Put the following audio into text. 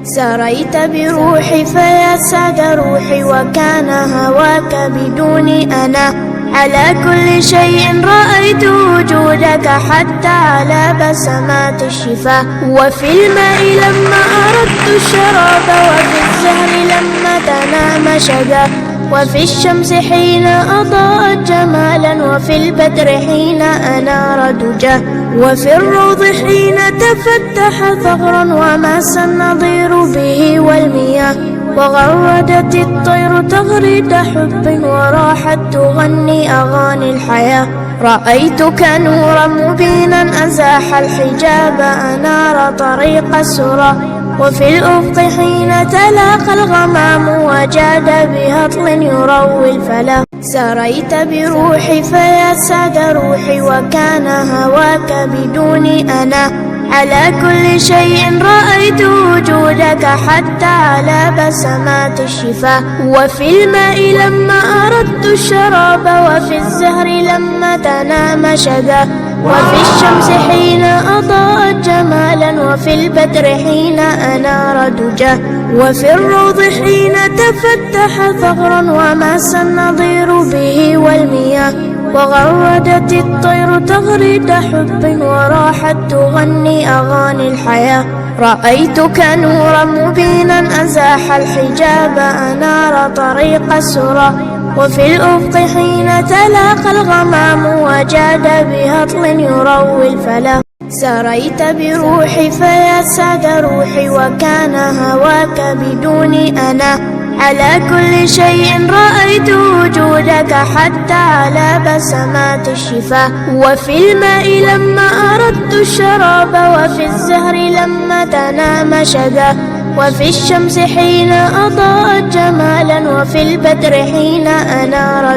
سريت بروحي فيا سعد روحي، وكان هواك بدوني أنا. على كل شيء رأيت وجودك، حتى على بسمات الشفاه. وفي الماء لما أردت الشراب، وفي الزهر لما تنام شذا. وفي الشمس حين أضاءت جمالا، وفي البدر حين أنار دجاه. وفي الروض حين تفتح ثغرا، وماس النظير به والمياه. وغردت الطير تغريد حب، وراحت تغني أغاني الحياة. رأيتك نورا مبينا أزاح الحجاب، أنار طريق السرى. وفي الأفق حين تلاقى الغمام، وجاد بهطل يروي الفلا. سريت بروحي فيا سعد روحي، وكان هواك بدوني أنا. على كل شيء رأيت وجودك، حتى على بسمات الشفاه. وفي الماء لما أردت الشراب، وفي الزهر لما تنام شذا. وفي الشمس حين أضاءت جمالا، وفي البدر حين أنار دجاه. وفي الروض حين تفتح ثغرا، وماس النظير به والمياه. وغردت الطير تغريد حب، وراحت تغني أغاني الحياة. رأيتك نورا مبينا أزاح الحجاب، أنار طريق السرى. وفي الأفق حين تلاقى الغمام، وجاد بهطل يروي الفلا. سريت بروحي فيا سعد روحي، وكان هواك بدوني أنا. على كل شيء رأيت وجودك، حتى على بسمات الشفاه. وفي الماء لما أردت الشراب، وفي الزهر لما تنام شذا. وفي الشمس حين أضاءت جمالا، وفي البدر حين أنار